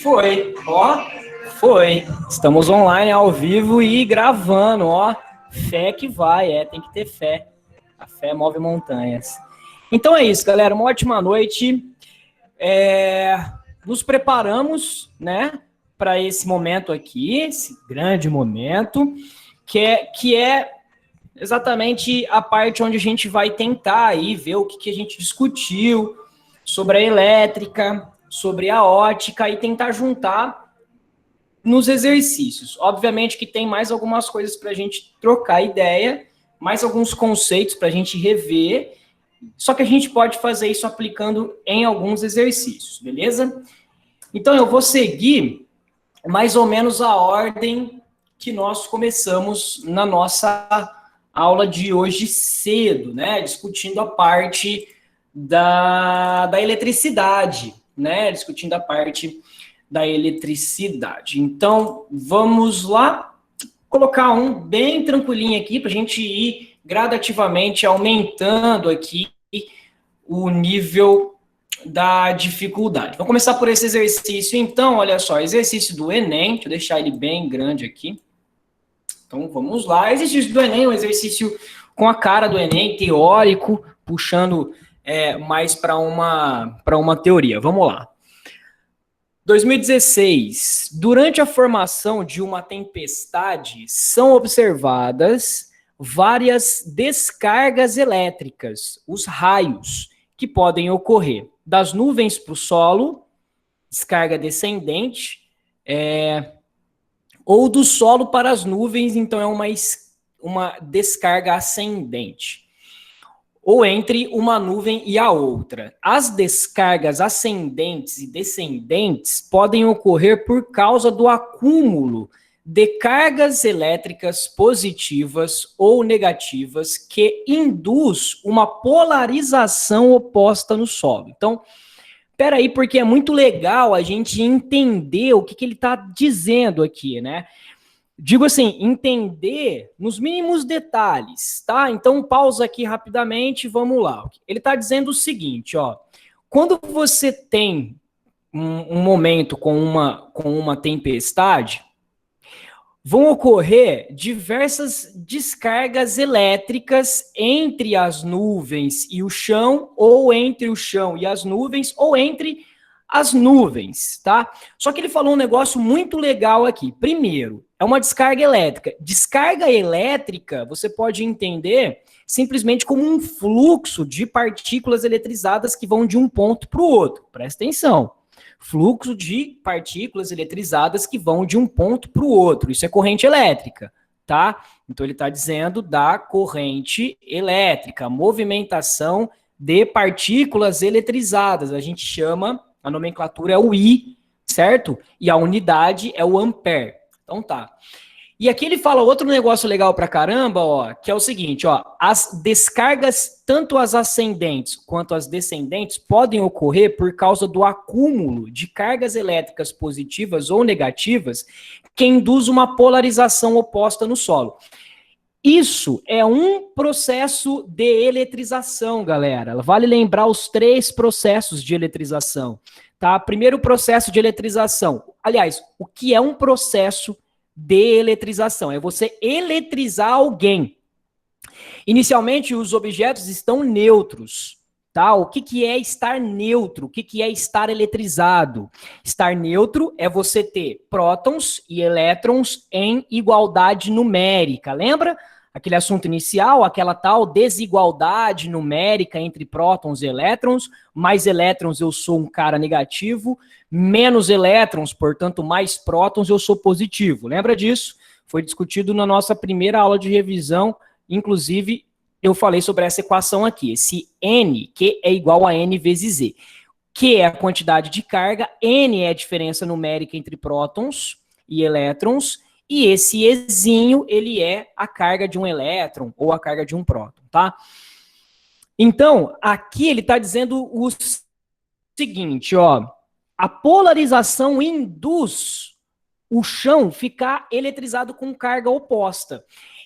Foi, ó, foi. Estamos online, ao vivo e gravando, ó. Fé que vai, tem que ter fé. A fé move montanhas. Então é isso, galera, uma ótima noite. Nos preparamos, né, para esse momento aqui, esse grande momento, que é exatamente a parte onde a gente vai tentar aí ver o que a gente discutiu sobre a elétrica, sobre a ótica e tentar juntar nos exercícios. Obviamente que tem mais algumas coisas para a gente trocar ideia, mais alguns conceitos para a gente rever, só que a gente pode fazer isso aplicando em alguns exercícios, beleza? Então eu vou seguir mais ou menos a ordem que nós começamos na nossa aula de hoje cedo, né? Discutindo a parte da eletricidade, né? Discutindo a parte da eletricidade. Então, vamos lá colocar um bem tranquilinho aqui para a gente ir gradativamente aumentando aqui o nível da dificuldade. Vamos começar por esse exercício, então, olha só, exercício do Enem, deixa eu deixar ele bem grande aqui. Então, vamos lá. Exercício do Enem, um exercício com a cara do Enem, teórico, puxando mais para uma teoria. Vamos lá. 2016. Durante a formação de uma tempestade, são observadas várias descargas elétricas, os raios, que podem ocorrer das nuvens para o solo, descarga descendente, ou do solo para as nuvens, então é uma descarga ascendente, ou entre uma nuvem e a outra. As descargas ascendentes e descendentes podem ocorrer por causa do acúmulo de cargas elétricas positivas ou negativas que induz uma polarização oposta no solo. Então, peraí, porque é muito legal a gente entender o que ele está dizendo aqui, né? Digo assim, entender nos mínimos detalhes, tá? Então, pausa aqui rapidamente, vamos lá. Ele está dizendo o seguinte, ó. Quando você tem um momento com uma tempestade, vão ocorrer diversas descargas elétricas entre as nuvens e o chão, ou entre o chão e as nuvens, ou entre as nuvens, tá? Só que ele falou um negócio muito legal aqui. Primeiro, é uma descarga elétrica. Descarga elétrica, você pode entender simplesmente como um fluxo de partículas eletrizadas que vão de um ponto para o outro. Presta atenção. Fluxo de partículas eletrizadas que vão de um ponto para o outro. Isso é corrente elétrica, tá? Então ele está dizendo da corrente elétrica, movimentação de partículas eletrizadas. A gente chama, a nomenclatura é o I, certo? E a unidade é o ampere. Então tá. E aqui ele fala outro negócio legal pra caramba, ó, que é o seguinte, ó, as descargas, tanto as ascendentes quanto as descendentes, podem ocorrer por causa do acúmulo de cargas elétricas positivas ou negativas que induz uma polarização oposta no solo. Isso é um processo de eletrização, galera. Vale lembrar os 3 processos de eletrização, tá? Primeiro processo de eletrização. Aliás, o que é um processo de eletrização? É você eletrizar alguém. Inicialmente, os objetos estão neutros, tá? O que é estar neutro? O que é estar eletrizado? Estar neutro é você ter prótons e elétrons em igualdade numérica. Lembra? Aquele assunto inicial, aquela tal desigualdade numérica entre prótons e elétrons. Mais elétrons, eu sou um cara negativo. Menos elétrons, portanto, mais prótons, eu sou positivo. Lembra disso? Foi discutido na nossa primeira aula de revisão. Inclusive, eu falei sobre essa equação aqui. Esse N, que é igual a N vezes Z. Que é a quantidade de carga. N é a diferença numérica entre prótons e elétrons. E esse Ezinho, ele é a carga de um elétron ou a carga de um próton, tá? Então, aqui ele está dizendo o seguinte, ó. A polarização induz o chão ficar eletrizado com carga oposta.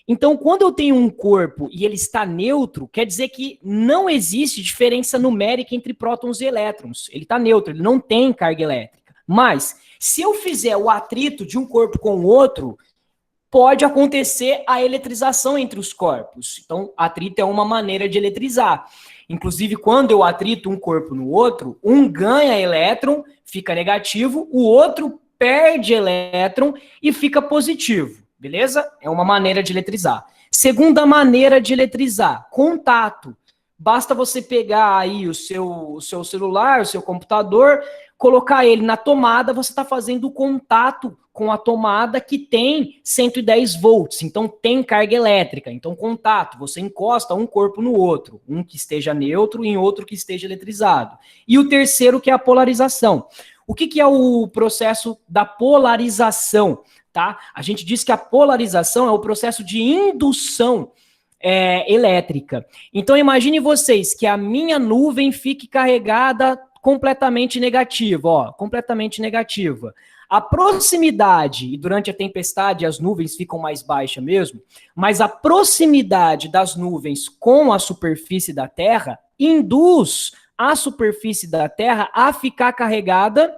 Então, quando eu tenho um corpo e ele está neutro, quer dizer que não existe diferença numérica entre prótons e elétrons. Ele está neutro, ele não tem carga elétrica. Mas, se eu fizer o atrito de um corpo com o outro, pode acontecer a eletrização entre os corpos. Então, atrito é uma maneira de eletrizar. Inclusive, quando eu atrito um corpo no outro, um ganha elétron, fica negativo, o outro perde elétron e fica positivo. Beleza? É uma maneira de eletrizar. Segunda maneira de eletrizar, contato. Basta você pegar aí o seu celular, o seu computador, colocar ele na tomada, você está fazendo contato com a tomada que tem 110 volts, então tem carga elétrica. Então, contato, você encosta um corpo no outro, um que esteja neutro e outro que esteja eletrizado. E o terceiro, que é a polarização. O que é o processo da polarização? Tá? A gente diz que a polarização é o processo de indução elétrica. Então, imagine vocês que a minha nuvem fique carregada completamente negativa, ó, completamente negativa. A proximidade, e durante a tempestade as nuvens ficam mais baixas mesmo, mas a proximidade das nuvens com a superfície da Terra induz a superfície da Terra a ficar carregada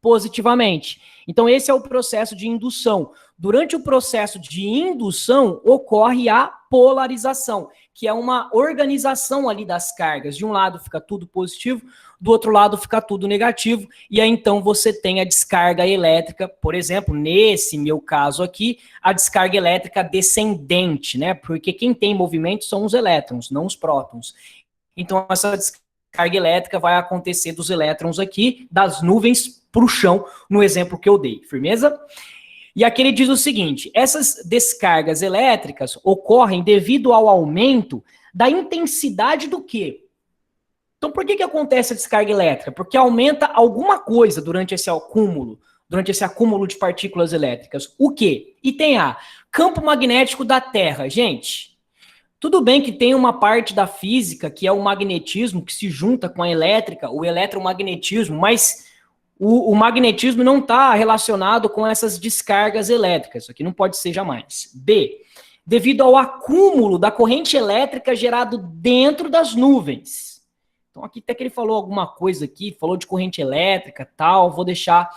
positivamente. Então, esse é o processo de indução. Durante o processo de indução, ocorre a polarização, que é uma organização ali das cargas. De um lado fica tudo positivo, do outro lado fica tudo negativo, e aí então você tem a descarga elétrica, por exemplo, nesse meu caso aqui, a descarga elétrica descendente, né? Porque quem tem movimento são os elétrons, não os prótons. Então, essa descarga elétrica vai acontecer dos elétrons aqui, das nuvens para o chão, no exemplo que eu dei. Firmeza? E aqui ele diz o seguinte: essas descargas elétricas ocorrem devido ao aumento da intensidade do quê? Então, por que acontece a descarga elétrica? Porque aumenta alguma coisa durante esse acúmulo de partículas elétricas. O quê? Item A, campo magnético da Terra. Gente, tudo bem que tem uma parte da física que é o magnetismo, que se junta com a elétrica, o eletromagnetismo, mas o magnetismo não está relacionado com essas descargas elétricas. Isso aqui não pode ser jamais. B, devido ao acúmulo da corrente elétrica gerado dentro das nuvens. Então, aqui até que ele falou alguma coisa aqui, falou de corrente elétrica, tal, vou deixar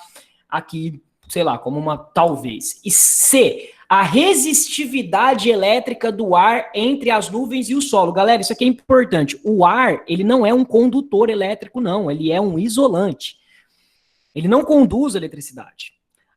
aqui, sei lá, como uma talvez. E C, a resistividade elétrica do ar entre as nuvens e o solo. Galera, isso aqui é importante. O ar, ele não é um condutor elétrico, não. Ele é um isolante. Ele não conduz a eletricidade.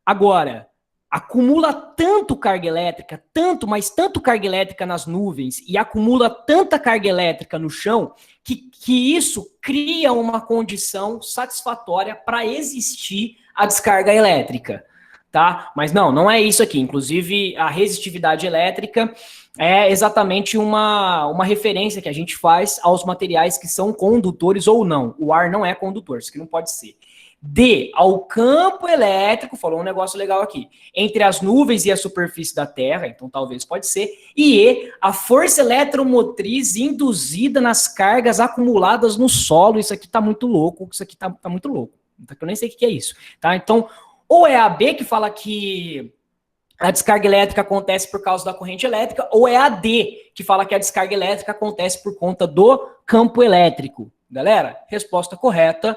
Agora, acumula tanto carga elétrica, mas tanto carga elétrica nas nuvens e acumula tanta carga elétrica no chão que isso cria uma condição satisfatória para existir a descarga elétrica, tá? Mas não é isso aqui. Inclusive, a resistividade elétrica é exatamente uma referência que a gente faz aos materiais que são condutores ou não. O ar não é condutor, isso aqui não pode ser. D, ao campo elétrico, falou um negócio legal aqui, entre as nuvens e a superfície da Terra, então talvez pode ser. E E, a força eletromotriz induzida nas cargas acumuladas no solo. Isso aqui tá muito louco, isso aqui tá muito louco. Eu nem sei o que é isso, tá? Então, ou é a B que fala que a descarga elétrica acontece por causa da corrente elétrica, ou é a D que fala que a descarga elétrica acontece por conta do campo elétrico. Galera, resposta correta,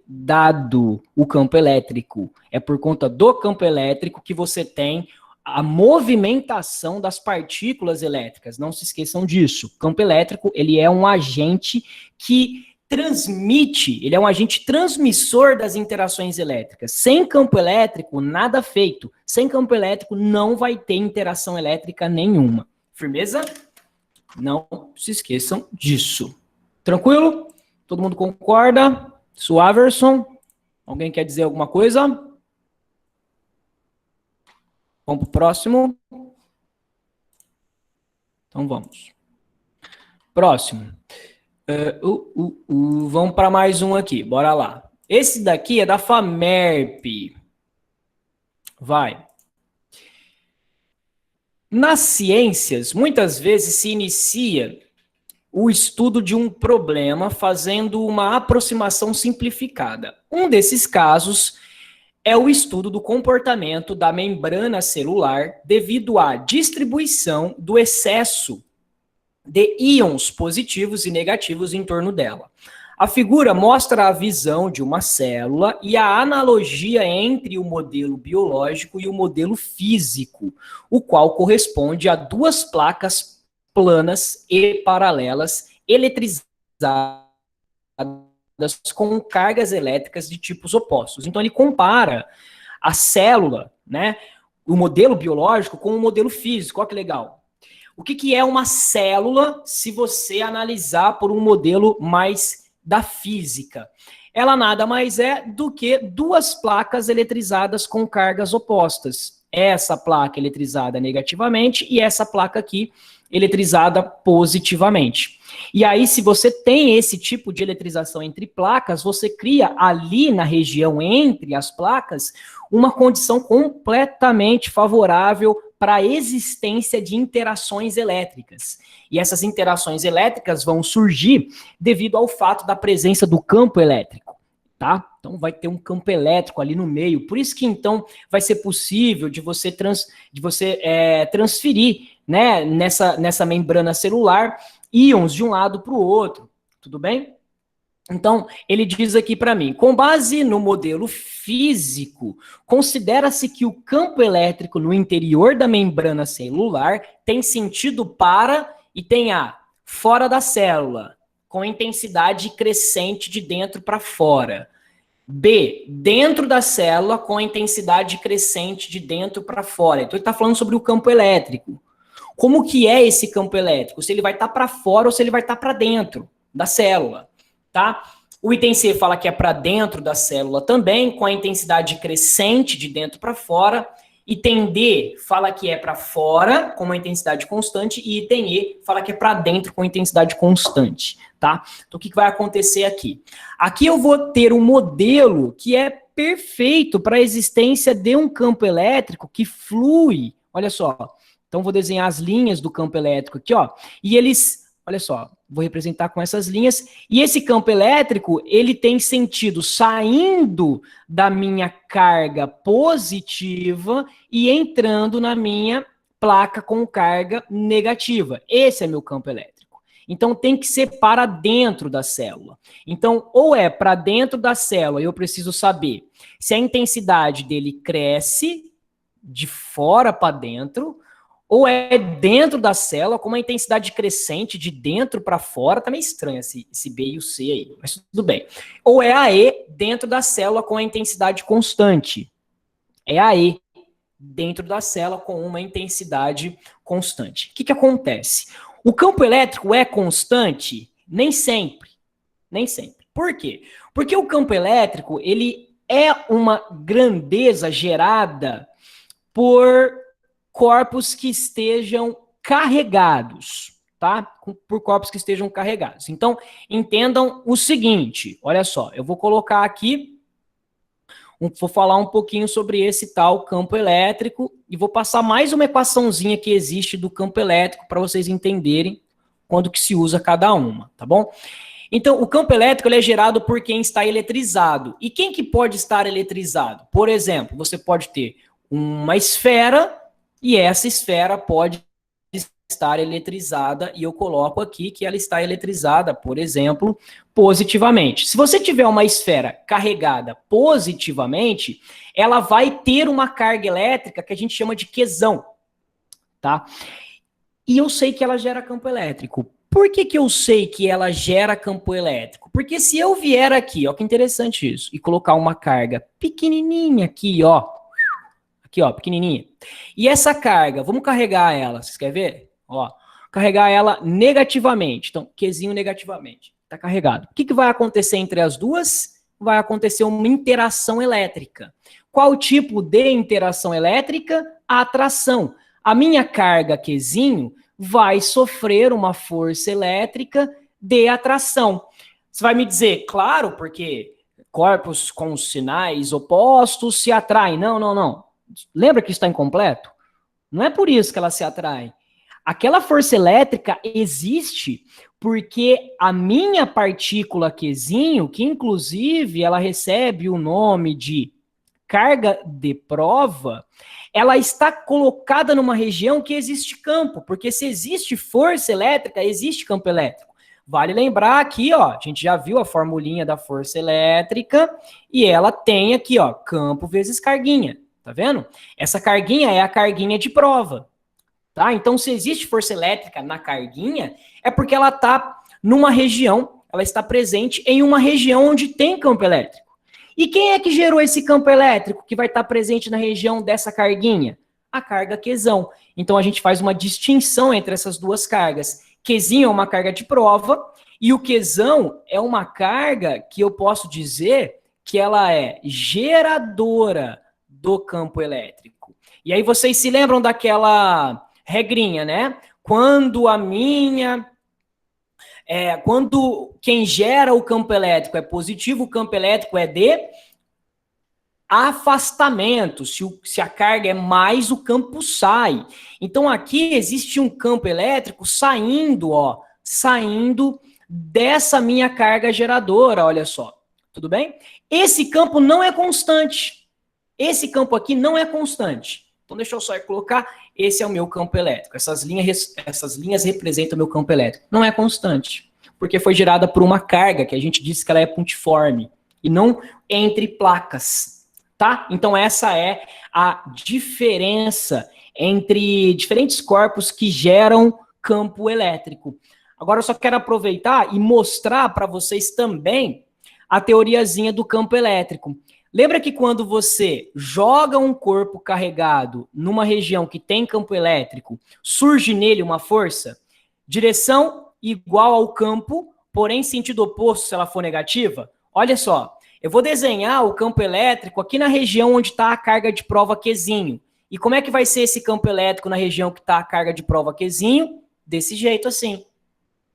dado o campo elétrico. É por conta do campo elétrico que você tem a movimentação das partículas elétricas. Não se esqueçam disso. O campo elétrico, ele é um agente que transmite, ele é um agente transmissor das interações elétricas. Sem campo elétrico, nada feito. Sem campo elétrico, não vai ter interação elétrica nenhuma. Firmeza? Não se esqueçam disso. Tranquilo? Todo mundo concorda? Suaverson? Alguém quer dizer alguma coisa? Vamos para o próximo? Então vamos. Próximo. Vamos para mais um aqui. Bora lá. Esse daqui é da FAMERP. Vai. Nas ciências, muitas vezes se inicia o estudo de um problema fazendo uma aproximação simplificada. Um desses casos é o estudo do comportamento da membrana celular devido à distribuição do excesso de íons positivos e negativos em torno dela. A figura mostra a visão de uma célula e a analogia entre o modelo biológico e o modelo físico, o qual corresponde a duas placas planas e paralelas eletrizadas com cargas elétricas de tipos opostos. Então ele compara a célula, né, o modelo biológico com o modelo físico. Olha que legal. O que é uma célula se você analisar por um modelo mais da física? Ela nada mais é do que duas placas eletrizadas com cargas opostas. Essa placa eletrizada negativamente e essa placa aqui eletrizada positivamente. E aí, se você tem esse tipo de eletrização entre placas, você cria ali na região entre as placas uma condição completamente favorável para a existência de interações elétricas. E essas interações elétricas vão surgir devido ao fato da presença do campo elétrico, tá? Então vai ter um campo elétrico ali no meio. Por isso que então vai ser possível de você transferir, né, nessa membrana celular íons de um lado para o outro. Tudo bem? Então, ele diz aqui para mim, com base no modelo físico, considera-se que o campo elétrico no interior da membrana celular tem sentido para e tem A, fora da célula, com intensidade crescente de dentro para fora. B, dentro da célula, com intensidade crescente de dentro para fora. Então, ele está falando sobre o campo elétrico. Como que é esse campo elétrico? Se ele vai estar para fora ou se ele vai estar para dentro da célula. Tá? O item C fala que é para dentro da célula também, com a intensidade crescente de dentro para fora. Item D fala que é para fora, com uma intensidade constante. E item E fala que é para dentro, com intensidade constante. Tá? Então, o que vai acontecer aqui? Aqui eu vou ter um modelo que é perfeito para a existência de um campo elétrico que flui. Olha só. Então, vou desenhar as linhas do campo elétrico aqui, ó. E eles... Olha só, vou representar com essas linhas. E esse campo elétrico, ele tem sentido saindo da minha carga positiva e entrando na minha placa com carga negativa. Esse é meu campo elétrico. Então, tem que ser para dentro da célula. Então, ou é para dentro da célula, eu preciso saber se a intensidade dele cresce de fora para dentro, ou é dentro da célula com uma intensidade crescente de dentro para fora. Tá meio estranho esse B e o C aí, mas tudo bem. Ou é a E dentro da célula com a intensidade constante. É a E dentro da célula com uma intensidade constante. O que acontece? O campo elétrico é constante? Nem sempre. Nem sempre. Por quê? Porque o campo elétrico, ele é uma grandeza gerada por corpos que estejam carregados, tá? Por corpos que estejam carregados. Então, entendam o seguinte, olha só, eu vou colocar aqui, vou falar um pouquinho sobre esse tal campo elétrico e vou passar mais uma equaçãozinha que existe do campo elétrico para vocês entenderem quando que se usa cada uma, tá bom? Então, o campo elétrico ele é gerado por quem está eletrizado. E quem que pode estar eletrizado? Por exemplo, você pode ter uma esfera e essa esfera pode estar eletrizada, e eu coloco aqui que ela está eletrizada, por exemplo, positivamente. Se você tiver uma esfera carregada positivamente, ela vai ter uma carga elétrica que a gente chama de quesão, tá? E eu sei que ela gera campo elétrico. Por que eu sei que ela gera campo elétrico? Porque se eu vier aqui, ó, que interessante isso, e colocar uma carga pequenininha aqui, ó, pequenininha. E essa carga, vamos carregar ela, vocês querem ver? Ó, carregar ela negativamente. Então, Qzinho negativamente. Está carregado. O que vai acontecer entre as duas? Vai acontecer uma interação elétrica. Qual tipo de interação elétrica? A atração. A minha carga Qzinho vai sofrer uma força elétrica de atração. Você vai me dizer, claro, porque corpos com sinais opostos se atraem. Não. Lembra que está incompleto? Não é por isso que ela se atrai. Aquela força elétrica existe porque a minha partícula Qzinho, que inclusive ela recebe o nome de carga de prova, ela está colocada numa região que existe campo, porque se existe força elétrica, existe campo elétrico. Vale lembrar aqui, ó, a gente já viu a formulinha da força elétrica e ela tem aqui, ó, campo vezes carguinha, tá vendo? Essa carguinha é a carguinha de prova, tá? Então, se existe força elétrica na carguinha, é porque ela está numa região, ela está presente em uma região onde tem campo elétrico. E quem é que gerou esse campo elétrico que vai estar presente na região dessa carguinha? A carga Qzão. Então, a gente faz uma distinção entre essas duas cargas. Qzinho é uma carga de prova e o Qzão é uma carga que eu posso dizer que ela é geradora do campo elétrico. E aí vocês se lembram daquela regrinha, né? Quando quem gera o campo elétrico é positivo, o campo elétrico é de afastamento. Se a carga é mais, o campo sai. Então, aqui existe um campo elétrico saindo, ó, saindo dessa minha carga geradora, olha só. Tudo bem? Esse campo não é constante. Esse campo aqui não é constante. Então, deixa eu só colocar, esse é o meu campo elétrico. Essas linhas representam o meu campo elétrico. Não é constante, porque foi gerada por uma carga, que a gente disse que ela é pontiforme, e não entre placas. Tá? Então, essa é a diferença entre diferentes corpos que geram campo elétrico. Agora, eu só quero aproveitar e mostrar para vocês também a teoriazinha do campo elétrico. Lembra que quando você joga um corpo carregado numa região que tem campo elétrico, surge nele uma força? Direção igual ao campo, porém sentido oposto se ela for negativa? Olha só. Eu vou desenhar o campo elétrico aqui na região onde está a carga de prova Qzinho. E como é que vai ser esse campo elétrico na região que está a carga de prova Qzinho? Desse jeito assim.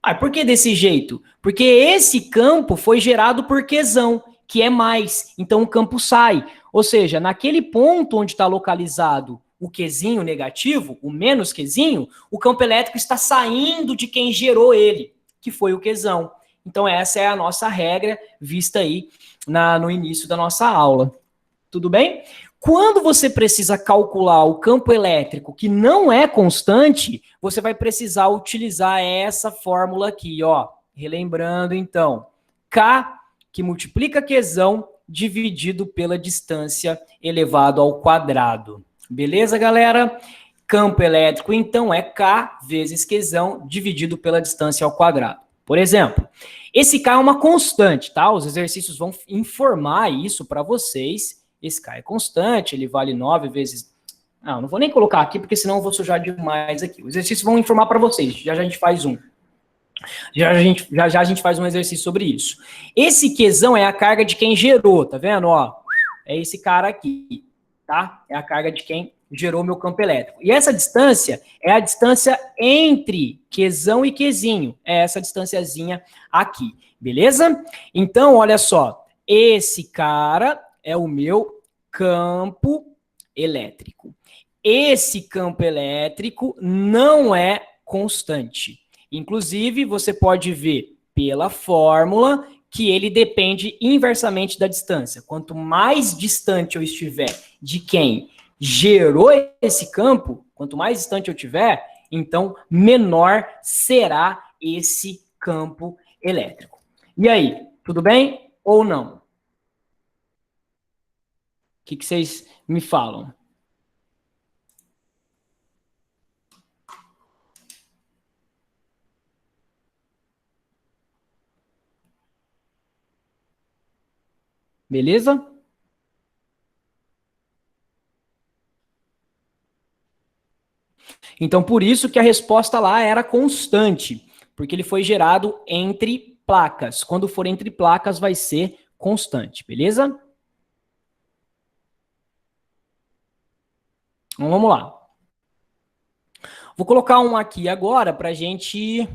Ah, por que desse jeito? Porque esse campo foi gerado por Qzão, que é mais. Então o campo sai. Ou seja, naquele ponto onde está localizado o Qzinho negativo, o menos Qzinho, o campo elétrico está saindo de quem gerou ele, que foi o Qzão. Então essa é a nossa regra vista aí no início da nossa aula. Tudo bem? Quando você precisa calcular o campo elétrico que não é constante, você vai precisar utilizar essa fórmula aqui, ó. Relembrando, então, K, que multiplica Qzão, dividido pela distância elevado ao quadrado. Beleza, galera? Campo elétrico, então, é K vezes Qzão, dividido pela distância ao quadrado. Por exemplo, esse K é uma constante, tá? Os exercícios vão informar isso para vocês. Esse K é constante, ele vale 9 vezes... Não vou nem colocar aqui, porque senão eu vou sujar demais aqui. Os exercícios vão informar para vocês. Já a gente faz um. Já a gente faz um exercício sobre isso. Esse Qzão é a carga de quem gerou, tá vendo? Ó, é esse cara aqui, tá? É a carga de quem gerou meu campo elétrico. E essa distância é a distância entre Qzão e Qzinho. É essa distânciazinha aqui, beleza? Então, olha só. Esse cara é o meu campo elétrico. Esse campo elétrico não é constante. Inclusive, você pode ver pela fórmula que ele depende inversamente da distância. Quanto mais distante eu estiver de quem gerou esse campo, quanto mais distante eu tiver, então menor será esse campo elétrico. E aí, tudo bem ou não? O que vocês me falam? Beleza? Então, por isso que a resposta lá era constante, porque ele foi gerado entre placas. Quando for entre placas, vai ser constante, beleza? Então, vamos lá. Vou colocar um aqui agora para a gente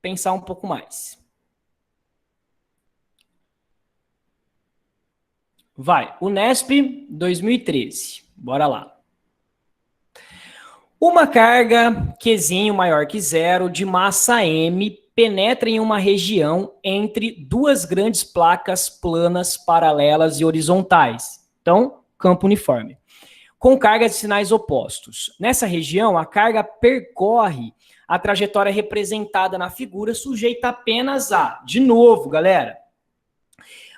pensar um pouco mais. Vai, Unesp 2013. Bora lá. Uma carga Qzinho maior que zero de massa M penetra em uma região entre duas grandes placas planas, paralelas e horizontais. Então, campo uniforme. Com cargas de sinais opostos. Nessa região, a carga percorre a trajetória representada na figura, sujeita apenas a, de novo, galera,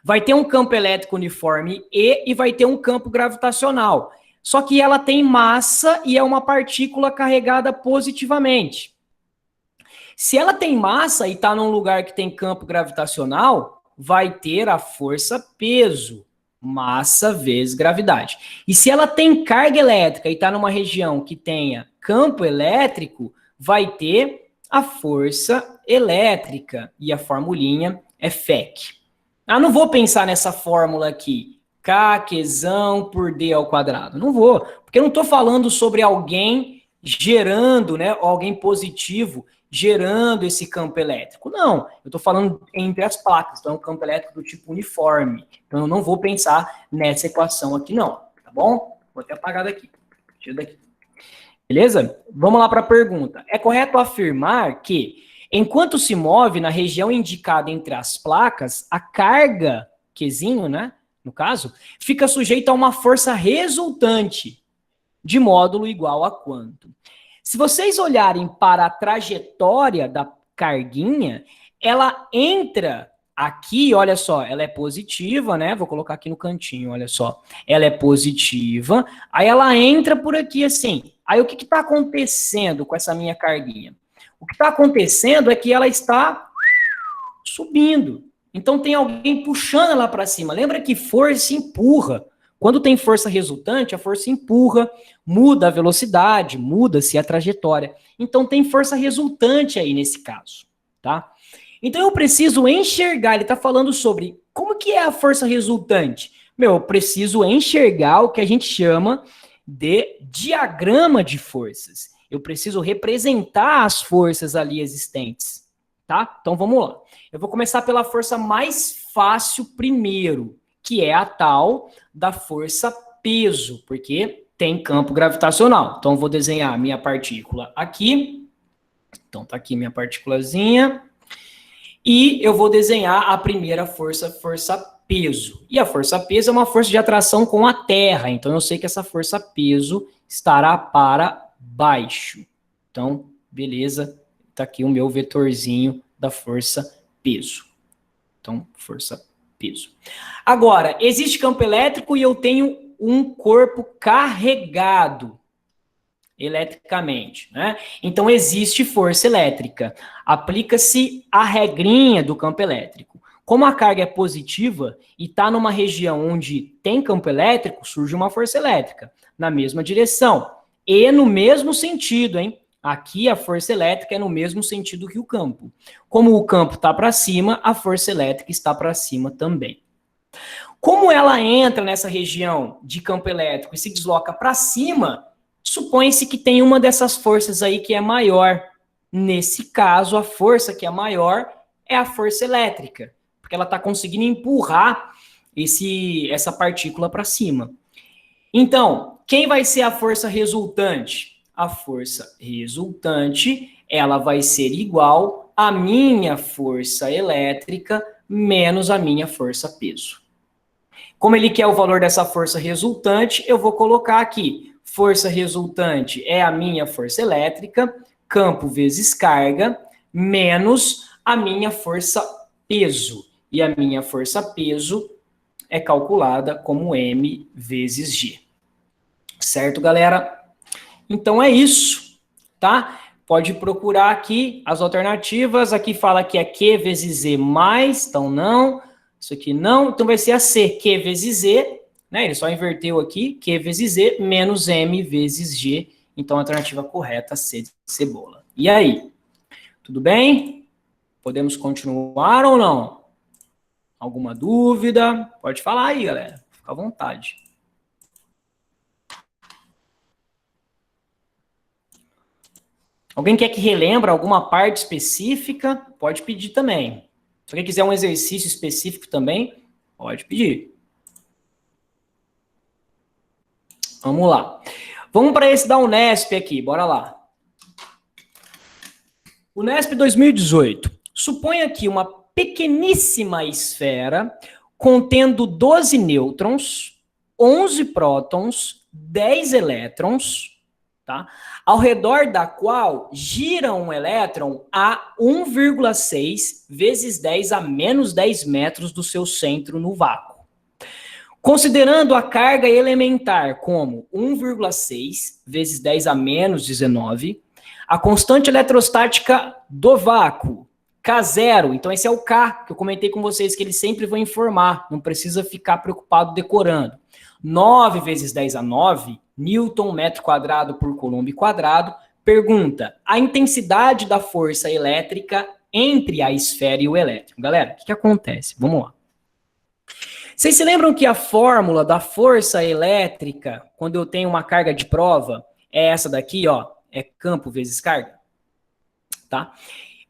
vai ter um campo elétrico uniforme e vai ter um campo gravitacional. Só que ela tem massa e é uma partícula carregada positivamente. Se ela tem massa e está num lugar que tem campo gravitacional, vai ter a força-peso, massa vezes gravidade. E se ela tem carga elétrica e está numa região que tenha campo elétrico, vai ter a força elétrica. E a formulinha é FEC. Não vou pensar nessa fórmula aqui, K, Qzão por D ao quadrado. Não vou, porque eu não estou falando sobre alguém gerando, né, alguém positivo, gerando esse campo elétrico. Não, eu estou falando entre as placas, então é um campo elétrico do tipo uniforme. Então eu não vou pensar nessa equação aqui não, tá bom? Vou até apagar daqui. Tira daqui. Beleza? Vamos lá para a pergunta. É correto afirmar que, enquanto se move na região indicada entre as placas, a carga, Qzinho, né, no caso, fica sujeita a uma força resultante de módulo igual a quanto? Se vocês olharem para a trajetória da carguinha, ela entra aqui, olha só, ela é positiva, né? Vou colocar aqui no cantinho, olha só. Ela é positiva, aí ela entra por aqui assim. Aí o que está acontecendo com essa minha carguinha? O que está acontecendo é que ela está subindo. Então tem alguém puxando ela para cima. Lembra que força empurra. Quando tem força resultante, a força empurra, muda a velocidade, muda-se a trajetória. Então tem força resultante aí nesse caso, tá? Então eu preciso enxergar, ele está falando sobre como que é a força resultante. Eu preciso enxergar o que a gente chama de diagrama de forças. Eu preciso representar as forças ali existentes, tá? Então vamos lá. Eu vou começar pela força mais fácil primeiro, que é a tal da força peso, porque tem campo gravitacional. Então, eu vou desenhar a minha partícula aqui. Então, tá aqui minha partículazinha. E eu vou desenhar a primeira força, força peso. E a força peso é uma força de atração com a Terra. Então, eu sei que essa força peso estará para baixo. Então, beleza. Tá aqui o meu vetorzinho da força peso. Então, força peso. Agora, existe campo elétrico e eu tenho um corpo carregado eletricamente, né? Então, existe força elétrica. Aplica-se a regrinha do campo elétrico. Como a carga é positiva e está numa região onde tem campo elétrico, surge uma força elétrica na mesma direção e no mesmo sentido, hein? Aqui a força elétrica é no mesmo sentido que o campo. Como o campo está para cima, a força elétrica está para cima também. Como ela entra nessa região de campo elétrico e se desloca para cima, supõe-se que tem uma dessas forças aí que é maior. Nesse caso, a força que é maior é a força elétrica, porque ela está conseguindo empurrar essa partícula para cima. Então, quem vai ser a força resultante? A força resultante, ela vai ser igual à minha força elétrica menos a minha força peso. Como ele quer o valor dessa força resultante, eu vou colocar aqui. Força resultante é a minha força elétrica, campo vezes carga, menos a minha força peso. E a minha força peso é calculada como M vezes G. Certo, galera? Então é isso, tá? Pode procurar aqui as alternativas. Aqui fala que é Q vezes Z mais, então não. Isso aqui não, então vai ser a C, Q vezes Z, né? Ele só inverteu aqui, Q vezes Z menos M vezes G. Então a alternativa correta, C de cebola. E aí? Tudo bem? Podemos continuar ou não? Alguma dúvida? Pode falar aí, galera. Fica à vontade. Alguém quer que relembre alguma parte específica? Pode pedir também. Se alguém quiser um exercício específico também, pode pedir. Vamos lá. Vamos para esse da Unesp aqui, bora lá. Unesp 2018. Suponha aqui uma pequeníssima esfera contendo 12 nêutrons, 11 prótons, 10 elétrons, tá? Ao redor da qual gira um elétron a 1,6 vezes 10 a menos 10 metros do seu centro no vácuo. Considerando a carga elementar como 1,6 vezes 10 a menos 19, a constante eletrostática do vácuo, K0, então esse é o K, que eu comentei com vocês que ele sempre vai informar, não precisa ficar preocupado decorando. 9 vezes 10 a 9, Newton, metro quadrado por Coulomb quadrado. Pergunta, a intensidade da força elétrica entre a esfera e o elétron. Galera, o que acontece? Vamos lá. Vocês se lembram que a fórmula da força elétrica, quando eu tenho uma carga de prova, é essa daqui, ó, é campo vezes carga, tá?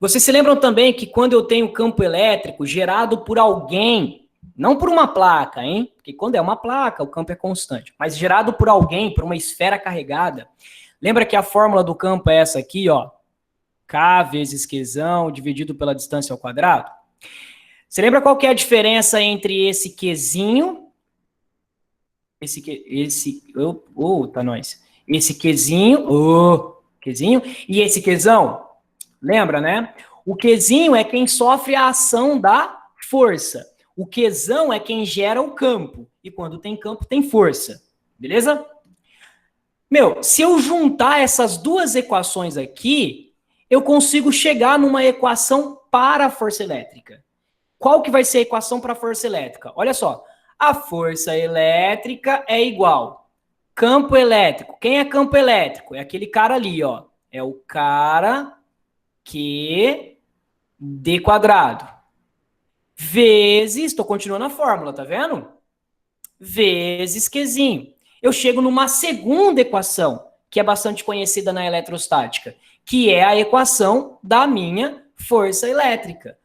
Vocês se lembram também que quando eu tenho campo elétrico gerado por alguém, não por uma placa, hein? Porque quando é uma placa, o campo é constante. Mas gerado por alguém, por uma esfera carregada. Lembra que a fórmula do campo é essa aqui, ó. K vezes Qzão dividido pela distância ao quadrado. Você lembra qual que é a diferença entre esse Qzinho? Esse Qzinho e esse Qzão? Lembra, né? O Qzinho é quem sofre a ação da força. O Qzão é quem gera o campo. E quando tem campo, tem força. Beleza? Meu, se eu juntar essas duas equações aqui, eu consigo chegar numa equação para a força elétrica. Qual que vai ser a equação para a força elétrica? Olha só. A força elétrica é igual. Campo elétrico. Quem é campo elétrico? É aquele cara ali, ó. É o cara Q d quadrado. Vezes, estou continuando a fórmula, tá vendo? Vezes Qzinho. Eu chego numa segunda equação, que é bastante conhecida na eletrostática, que é a equação da minha força elétrica.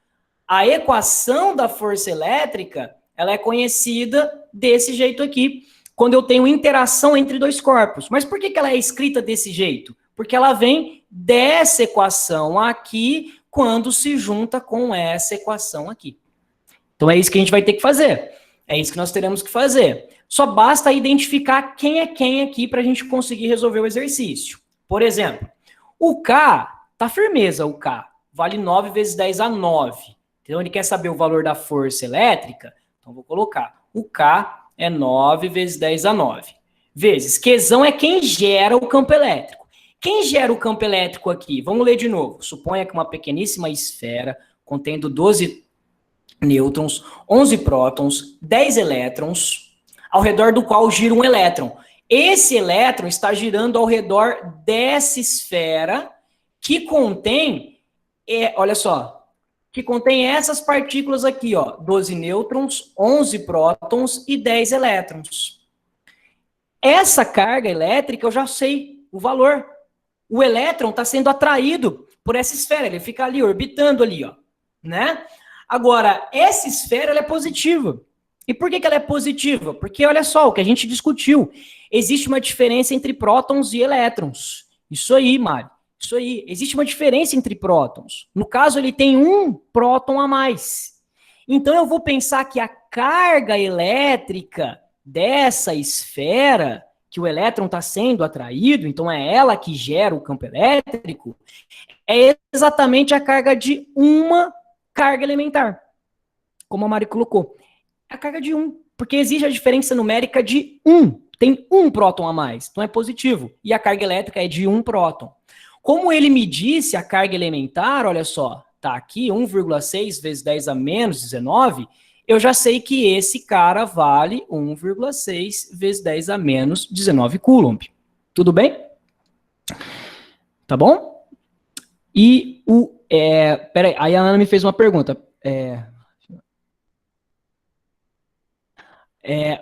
A equação da força elétrica, ela é conhecida desse jeito aqui, quando eu tenho interação entre dois corpos. Mas por que ela é escrita desse jeito? Porque ela vem dessa equação aqui, quando se junta com essa equação aqui. Então é isso que a gente vai ter que fazer. É isso que nós teremos que fazer. Só basta identificar quem é quem aqui para a gente conseguir resolver o exercício. Por exemplo, o K, tá firmeza o K, vale 9 vezes 10 a 9. Então ele quer saber o valor da força elétrica, então vou colocar. O K é 9 vezes 10 a 9. Vezes, Qzão é quem gera o campo elétrico. Quem gera o campo elétrico aqui? Vamos ler de novo. Suponha que uma pequeníssima esfera contendo 12 nêutrons, 11 prótons, 10 elétrons, ao redor do qual gira um elétron. Esse elétron está girando ao redor dessa esfera que contém, olha só, que contém essas partículas aqui, ó, 12 nêutrons, 11 prótons e 10 elétrons. Essa carga elétrica eu já sei o valor. O elétron está sendo atraído por essa esfera, ele fica ali orbitando ali, ó, né? Agora, essa esfera ela é positiva. E por que ela é positiva? Porque, olha só, o que a gente discutiu. Existe uma diferença entre prótons e elétrons. Isso aí, Mário. Isso aí. Existe uma diferença entre prótons. No caso, ele tem um próton a mais. Então, eu vou pensar que a carga elétrica dessa esfera, que o elétron está sendo atraído, então é ela que gera o campo elétrico, é exatamente a carga de uma carga elementar, como a Mari colocou. É a carga de 1, porque existe a diferença numérica de 1. Tem um próton a mais, então é positivo. E a carga elétrica é de 1 próton. Como ele me disse a carga elementar, olha só, tá aqui 1,6 vezes 10 a menos 19, eu já sei que esse cara vale 1,6 vezes 10 a menos 19 Coulomb. Tudo bem? Tá bom? E o... peraí, aí a Ana me fez uma pergunta.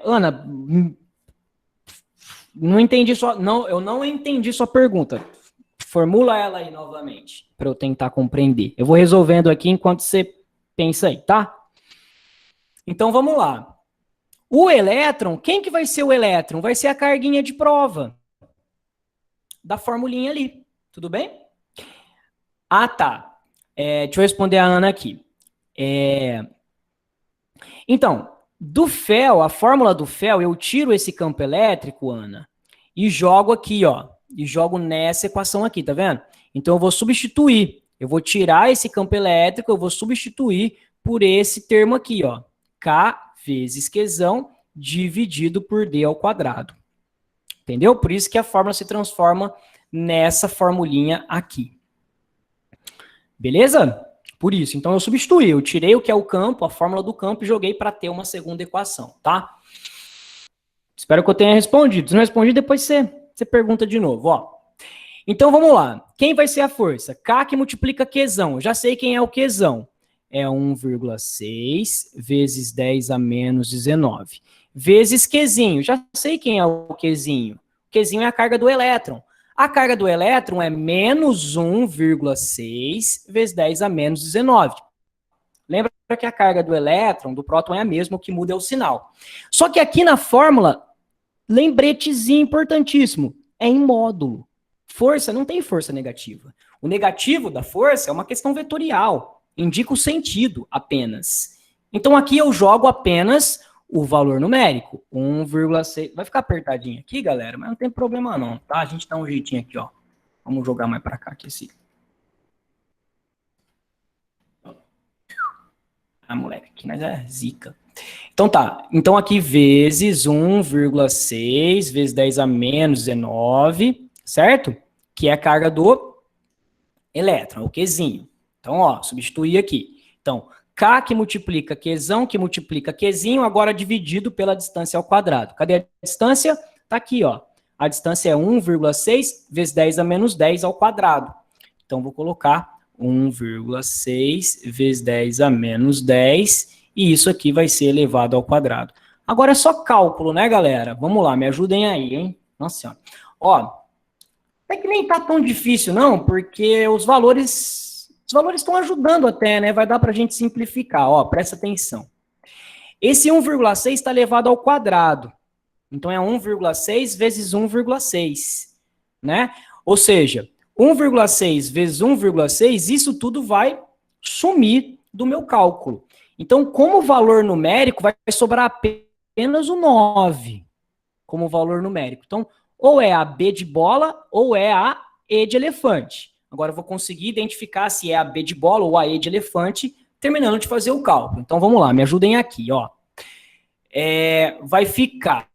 Ana, não entendi eu não entendi sua pergunta. Formula ela aí novamente, para eu tentar compreender. Eu vou resolvendo aqui enquanto você pensa aí, tá? Então vamos lá. O elétron, quem que vai ser o elétron? Vai ser a carguinha de prova da formulinha ali. Tudo bem? Ah, tá. Deixa eu responder a Ana aqui. Então, do FEL, a fórmula do FEL, eu tiro esse campo elétrico, Ana, e jogo aqui, ó. E jogo nessa equação aqui, tá vendo? Então, eu vou substituir. Eu vou tirar esse campo elétrico, eu vou substituir por esse termo aqui, ó. K vezes Qzão dividido por D ao quadrado. Entendeu? Por isso que a fórmula se transforma nessa formulinha aqui. Beleza? Por isso. Então, eu substituí. Eu tirei o que é o campo, a fórmula do campo, e joguei para ter uma segunda equação, tá? Espero que eu tenha respondido. Se não respondi, depois você pergunta de novo, ó. Então, vamos lá. Quem vai ser a força? K que multiplica Qzão. Eu já sei quem é o Qzão. É 1,6 vezes 10 a menos 19. Vezes Qzinho. Já sei quem é o Qzinho. O Qzinho é a carga do elétron. A carga do elétron é menos 1,6 vezes 10 a menos 19. Lembra que a carga do elétron, do próton, é a mesma, o que muda é o sinal. Só que aqui na fórmula, lembretezinho importantíssimo, é em módulo. Força não tem força negativa. O negativo da força é uma questão vetorial, indica o sentido apenas. Então aqui eu jogo apenas o valor numérico, 1,6. Vai ficar apertadinho aqui, galera, mas não tem problema não, tá? A gente dá um jeitinho aqui, ó. Vamos jogar mais para cá aqui, assim. Ah, moleque, aqui nós é zica. Então tá, então aqui vezes 1,6 vezes 10 a menos 19, certo? Que é a carga do elétron, o Qzinho. Então, ó, substituir aqui. Então, K que multiplica Qzão, que multiplica Qzinho, agora dividido pela distância ao quadrado. Cadê a distância? Tá aqui, ó. A distância é 1,6 vezes 10 a menos 10 ao quadrado. Então, vou colocar 1,6 vezes 10 a menos 10, e isso aqui vai ser elevado ao quadrado. Agora é só cálculo, né, galera? Vamos lá, me ajudem aí, hein? Nossa senhora. Ó, é que nem tá tão difícil, não, porque os valores estão ajudando até, né? Vai dar pra gente simplificar, ó, presta atenção. Esse 1,6 está elevado ao quadrado. Então, é 1,6 vezes 1,6, né? Ou seja, 1,6 vezes 1,6, isso tudo vai sumir do meu cálculo. Então, como valor numérico, vai sobrar apenas o 9 como valor numérico. Então, ou é a B de bola, ou é a E de elefante. Agora, eu vou conseguir identificar se é a B de bola ou a E de elefante, terminando de fazer o cálculo. Então, vamos lá, me ajudem aqui, ó. Vai ficar...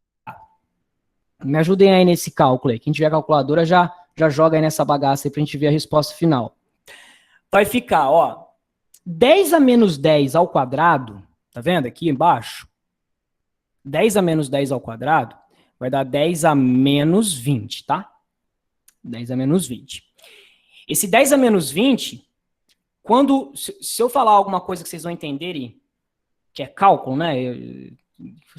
Me ajudem aí nesse cálculo aí. Quem tiver calculadora já joga aí nessa bagaça aí pra gente ver a resposta final. Vai ficar, ó, 10 a menos 10 ao quadrado, tá vendo aqui embaixo? 10 a menos 10 ao quadrado vai dar 10 a menos 20, tá? 10 a menos 20. Esse 10 a menos 20, se eu falar alguma coisa que vocês não entenderem, que é cálculo, né? Eu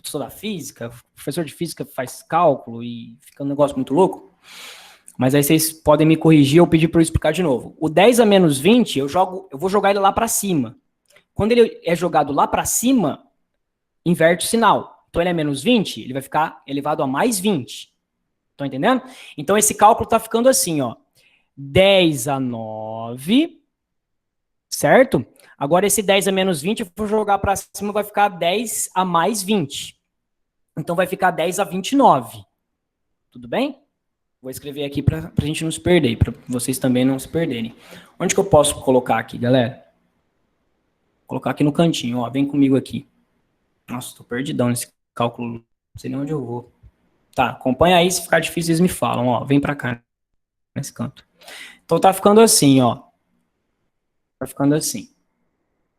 sou da física, professor de física faz cálculo e fica um negócio muito louco. Mas aí vocês podem me corrigir ou pedir para eu explicar de novo. O 10 a menos 20, eu vou jogar ele lá para cima. Quando ele é jogado lá para cima, inverte o sinal. Então ele é menos 20, ele vai ficar elevado a mais 20. Estão entendendo? Então esse cálculo está ficando assim, ó. 10 a 9, certo? Agora esse 10 a menos 20, eu vou jogar para cima, vai ficar 10 a mais 20. Então vai ficar 10 a 29. Tudo bem? Vou escrever aqui para a gente não se perder, para vocês também não se perderem. Onde que eu posso colocar aqui, galera? Vou colocar aqui no cantinho, ó. Vem comigo aqui. Nossa, tô perdidão nesse cálculo. Não sei nem onde eu vou. Tá, acompanha aí, se ficar difícil, eles me falam, ó. Vem para cá, nesse canto. Então tá ficando assim, ó. Tá ficando assim.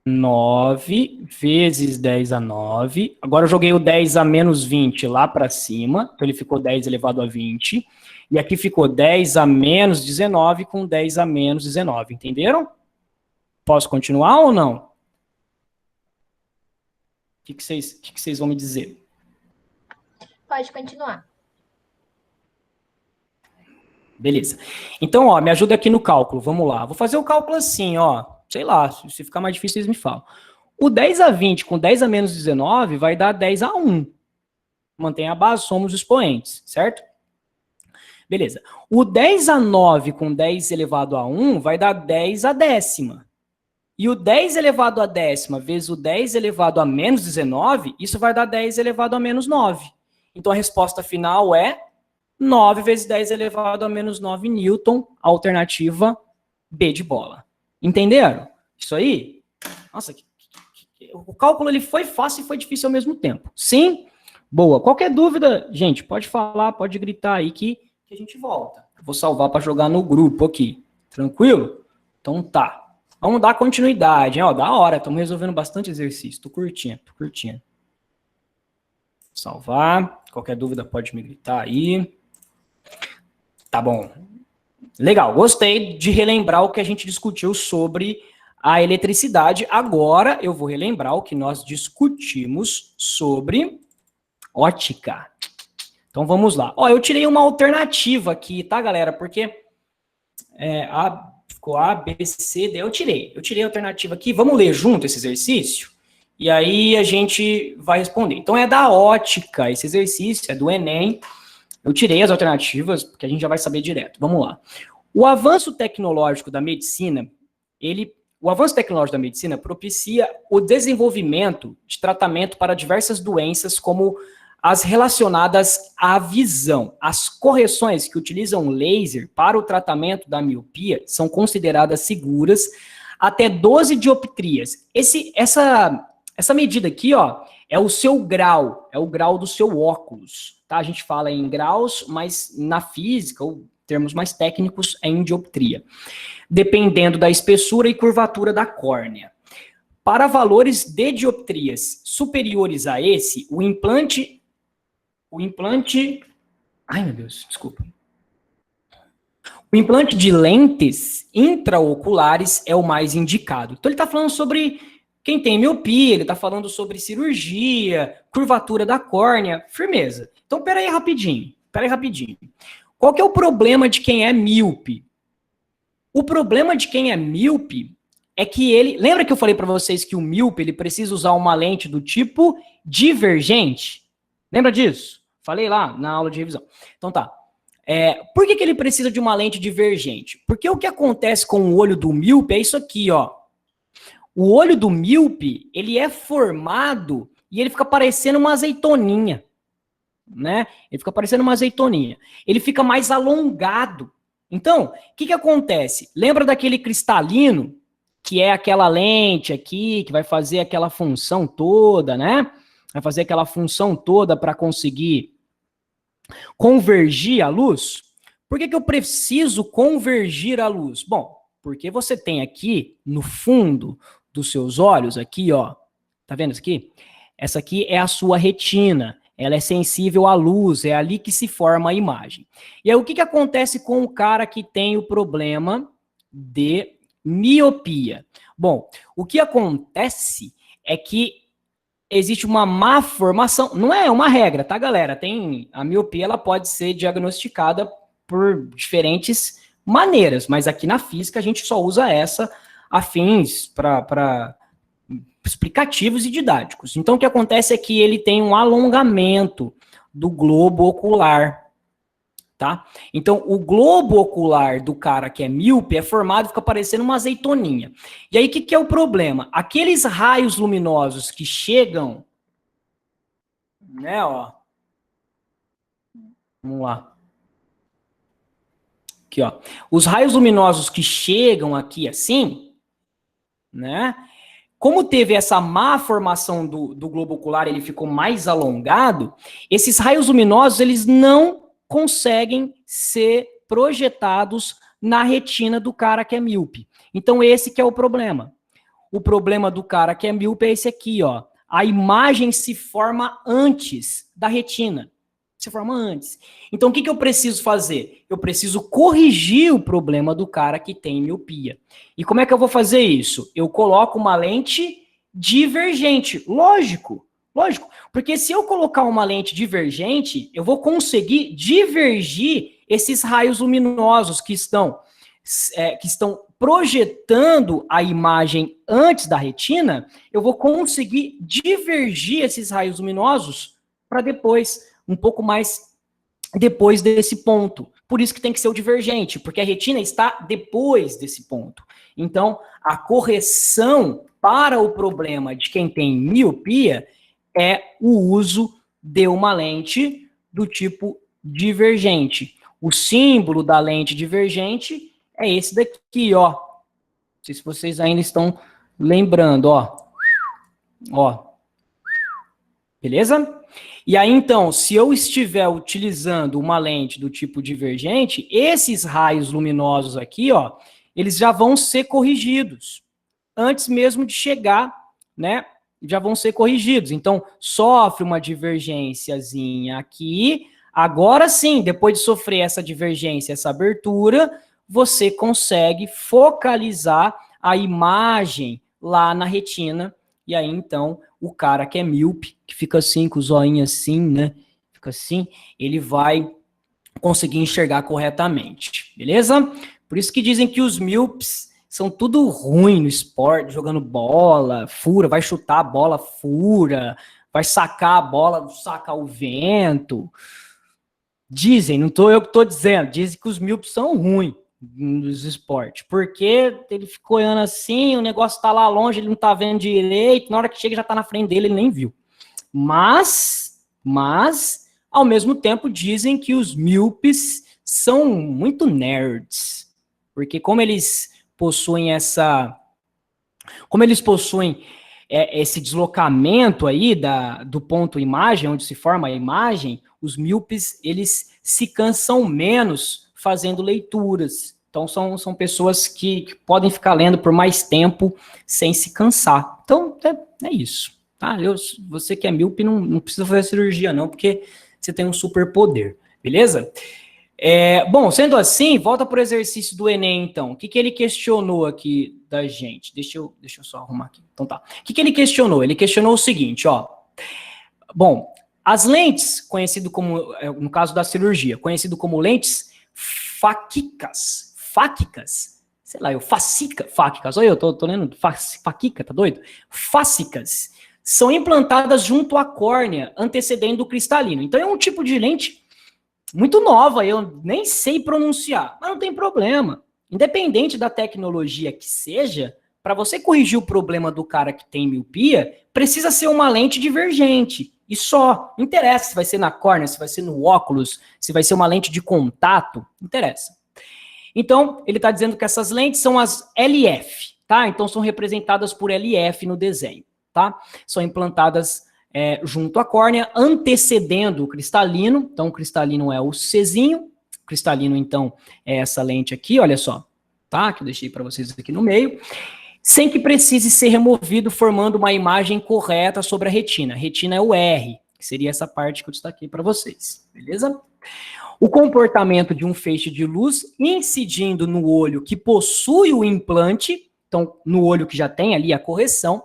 9 vezes 10 a 9. Agora eu joguei o 10 a menos 20 lá para cima. Então ele ficou 10 elevado a 20. E aqui ficou 10 a menos 19 com 10 a menos 19. Entenderam? Posso continuar ou não? O que vocês vão me dizer? Pode continuar. Beleza. Então, ó, me ajuda aqui no cálculo. Vamos lá. Vou fazer o cálculo assim, ó. Sei lá, se ficar mais difícil, vocês me falam. O 10 a 20 com 10 a menos 19 vai dar 10 a 1. Mantém a base, somos os expoentes, certo? Beleza. O 10 a 9 com 10 elevado a 1 vai dar 10 a décima. E o 10 elevado a décima vezes o 10 elevado a menos 19, isso vai dar 10 elevado a menos 9. Então a resposta final é 9 vezes 10 elevado a menos 9 newton, alternativa B de bola. Entenderam? Isso aí? Nossa, o cálculo ele foi fácil e foi difícil ao mesmo tempo. Sim? Boa. Qualquer dúvida, gente, pode falar, pode gritar aí que a gente volta. Eu vou salvar para jogar no grupo aqui. Tranquilo? Então tá. Vamos dar continuidade, hein? Ó, da hora, estamos resolvendo bastante exercício. Tô curtindo. Salvar. Qualquer dúvida pode me gritar aí. Tá bom. Legal, gostei de relembrar o que a gente discutiu sobre a eletricidade. Agora eu vou relembrar o que nós discutimos sobre ótica. Então vamos lá. Ó, eu tirei uma alternativa aqui, tá, galera? Porque ficou A, B, C, D. Eu tirei a alternativa aqui. Vamos ler junto esse exercício? E aí a gente vai responder. Então é da ótica, esse exercício é do Enem. Eu tirei as alternativas, porque a gente já vai saber direto. Vamos lá. O avanço tecnológico da medicina, propicia o desenvolvimento de tratamento para diversas doenças, como as relacionadas à visão. As correções que utilizam laser para o tratamento da miopia são consideradas seguras até 12 dioptrias. Essa medida aqui, ó, é o seu grau, é o grau do seu óculos, tá? A gente fala em graus, mas na física, ou termos mais técnicos, é em dioptria, dependendo da espessura e curvatura da córnea. Para valores de dioptrias superiores a esse, o implante, ai meu Deus, desculpa. O implante de lentes intraoculares é o mais indicado. Então ele está falando sobre quem tem miopia, ele está falando sobre cirurgia, curvatura da córnea, firmeza. Então pera aí rapidinho. Qual que é o problema de quem é míope? O problema de quem é míope é que ele... Lembra que eu falei para vocês que o míope ele precisa usar uma lente do tipo divergente? Lembra disso? Falei lá na aula de revisão. Então tá. Por que ele precisa de uma lente divergente? Porque o que acontece com o olho do míope é isso aqui, ó. O olho do míope, ele é formado e ele fica parecendo uma azeitoninha, né? Ele fica parecendo uma azeitoninha. Ele fica mais alongado. Então, o que acontece? Lembra daquele cristalino, que é aquela lente aqui, que vai fazer aquela função toda, né? Vai fazer aquela função toda para conseguir convergir a luz? Por que eu preciso convergir a luz? Bom, porque você tem aqui no fundo dos seus olhos, aqui, ó, tá vendo isso aqui? Essa aqui é a sua retina, ela é sensível à luz, é ali que se forma a imagem. E aí o que acontece com o cara que tem o problema de miopia? Bom, o que acontece é que existe uma má formação, não é uma regra, tá, galera? A miopia, ela pode ser diagnosticada por diferentes maneiras, mas aqui na física a gente só usa essa a fins para explicativos e didáticos. Então o que acontece é que ele tem um alongamento do globo ocular, tá? Então o globo ocular do cara que é míope é formado, fica parecendo uma azeitoninha. E aí o que é o problema? Aqueles raios luminosos que chegam, né, ó. Vamos lá. Aqui, ó. Os raios luminosos que chegam aqui assim, né? Como teve essa má formação do globo ocular, ele ficou mais alongado, esses raios luminosos, eles não conseguem ser projetados na retina do cara que é míope. Então esse que é o problema. O problema do cara que é míope é esse aqui, ó. A imagem se forma antes da retina. Se forma antes. Então, o que eu preciso fazer? Eu preciso corrigir o problema do cara que tem miopia. E como é que eu vou fazer isso? Eu coloco uma lente divergente. Lógico. Porque se eu colocar uma lente divergente, eu vou conseguir divergir esses raios luminosos que estão projetando a imagem antes da retina. Eu vou conseguir divergir esses raios luminosos para depois, um pouco mais depois desse ponto, Por isso que tem que ser o divergente, porque a retina está depois desse ponto. Então, a correção para o problema de quem tem miopia é o uso de uma lente do tipo divergente. O símbolo da lente divergente é esse daqui, ó. Não sei se vocês ainda estão lembrando, ó. Ó. Beleza? E aí, então, se eu estiver utilizando uma lente do tipo divergente, esses raios luminosos aqui, ó, eles já vão ser corrigidos. Antes mesmo de chegar, né? Já vão ser corrigidos. Então, sofre uma divergênciazinha aqui. Agora sim, depois de sofrer essa divergência, essa abertura, você consegue focalizar a imagem lá na retina. E aí, então, o cara que é míope, que fica assim, com os olhinhos assim, né? Fica assim, ele vai conseguir enxergar corretamente. Beleza? Por isso que dizem que os míopes são tudo ruim no esporte, jogando bola, fura, vai chutar a bola, fura, vai sacar a bola, saca o vento. Dizem, não tô eu que tô dizendo, dizem que os míopes são ruins nos esportes, porque ele ficou olhando assim, o negócio tá lá longe, ele não tá vendo direito, na hora que chega já tá na frente dele, ele nem viu. Mas, ao mesmo tempo, dizem que os míopes são muito nerds, porque como eles possuem esse deslocamento aí do ponto imagem, onde se forma a imagem, os míopes, eles se cansam menos fazendo leituras. Então, são pessoas que podem ficar lendo por mais tempo sem se cansar. Então, é isso. Tá? Você que é míope não precisa fazer cirurgia não, porque você tem um superpoder. Beleza? Bom, sendo assim, volta para o exercício do Enem, então. O que ele questionou aqui da gente? Deixa eu só arrumar aqui. Então tá. O que ele questionou? Ele questionou o seguinte, ó. Bom, as lentes, conhecido como, no caso da cirurgia, conhecido como lentes fáquicas, sei lá, fáquicas, olha eu tô lendo faquica, tá doido? Fácicas, são implantadas junto à córnea, antecedendo o cristalino. Então é um tipo de lente muito nova, eu nem sei pronunciar, mas não tem problema. Independente da tecnologia que seja, para você corrigir o problema do cara que tem miopia, precisa ser uma lente divergente. E só. Não interessa se vai ser na córnea, se vai ser no óculos, se vai ser uma lente de contato. Não interessa. Então, ele está dizendo que essas lentes são as LF, tá? Então, são representadas por LF no desenho, tá? São implantadas junto à córnea, antecedendo o cristalino. Então, o cristalino é o Czinho. O cristalino, então, é essa lente aqui, olha só, tá? Que eu deixei para vocês aqui no meio. Sem que precise ser removido, formando uma imagem correta sobre a retina. A retina é o R, que seria essa parte que eu destaquei para vocês, beleza? O comportamento de um feixe de luz incidindo no olho que possui o implante, então no olho que já tem ali a correção,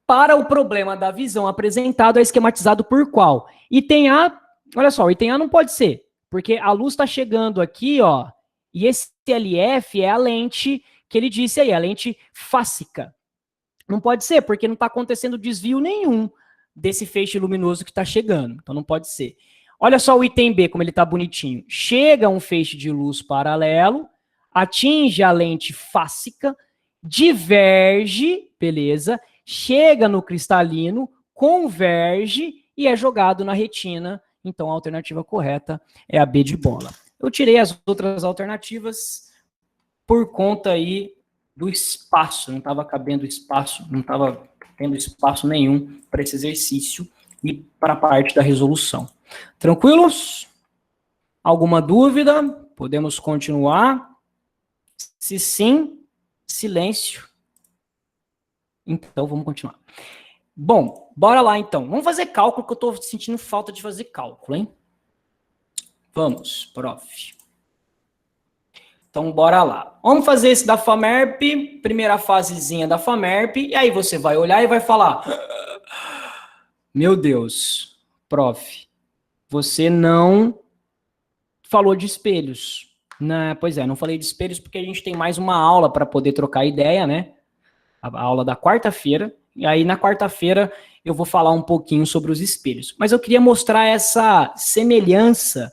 para o problema da visão apresentado é esquematizado por qual? Item A, olha só, o item A não pode ser, porque a luz está chegando aqui, ó, e esse LF é a lente que ele disse aí, a lente fácica. Não pode ser, porque não está acontecendo desvio nenhum desse feixe luminoso que está chegando. Então não pode ser. Olha só o item B, como ele está bonitinho. Chega um feixe de luz paralelo, atinge a lente fácica, diverge, beleza, chega no cristalino, converge e é jogado na retina. Então a alternativa correta é a B de bola. Eu tirei as outras alternativas por conta aí do espaço, não estava cabendo espaço, não estava tendo espaço nenhum para esse exercício e para a parte da resolução. Tranquilos? Alguma dúvida? Podemos continuar? Se sim, silêncio. Então, vamos continuar. Bom, bora lá então. Vamos fazer cálculo, que eu estou sentindo falta de fazer cálculo, hein? Vamos, prof. Então, bora lá. Vamos fazer esse da FAMERP, primeira fasezinha da FAMERP, e aí você vai olhar e vai falar: meu Deus, prof, você não falou de espelhos. Pois é, não falei de espelhos porque a gente tem mais uma aula para poder trocar ideia, né? A aula da quarta-feira, e aí na quarta-feira eu vou falar um pouquinho sobre os espelhos. Mas eu queria mostrar essa semelhança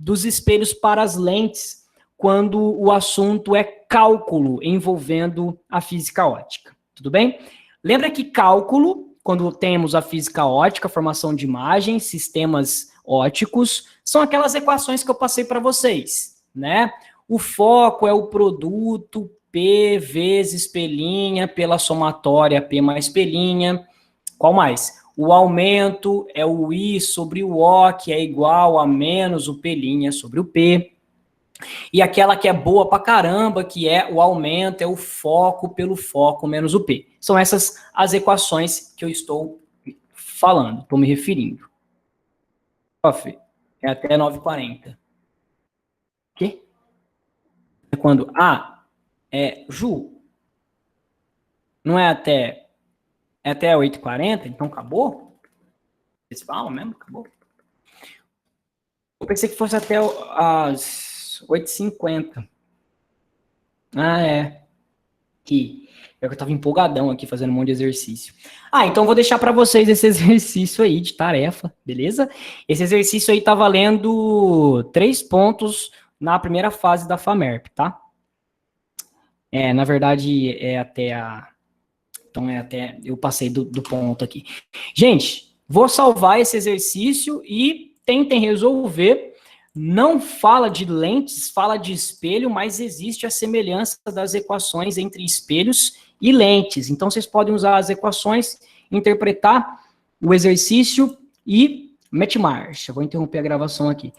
dos espelhos para as lentes quando o assunto é cálculo envolvendo a física ótica. Tudo bem? Lembra que cálculo, quando temos a física ótica, formação de imagens, sistemas óticos, são aquelas equações que eu passei para vocês, né? O foco é o produto P vezes P' pela somatória P mais P'. Qual mais? O aumento é o I sobre o O, que é igual a menos o P' sobre o P. E aquela que é boa pra caramba, que é o aumento, é o foco pelo foco menos o P. São essas as equações que eu estou falando, estou me referindo. Prof, é até 9h40. O quê? É quando? Ju, não é até... É até 8h40, então acabou? Vocês falam mesmo? Acabou? Eu pensei que fosse até as 8h50. Que eu tava empolgadão aqui fazendo um monte de exercício. Então vou deixar para vocês esse exercício aí de tarefa, beleza? Esse exercício aí tá valendo 3 pontos na primeira fase da FAMERP, tá? Na verdade é até a... Então eu passei do ponto aqui. Gente, vou salvar esse exercício e tentem resolver. Não fala de lentes, fala de espelho, mas existe a semelhança das equações entre espelhos e lentes. Então, vocês podem usar as equações, interpretar o exercício e mete marcha. Vou interromper a gravação aqui.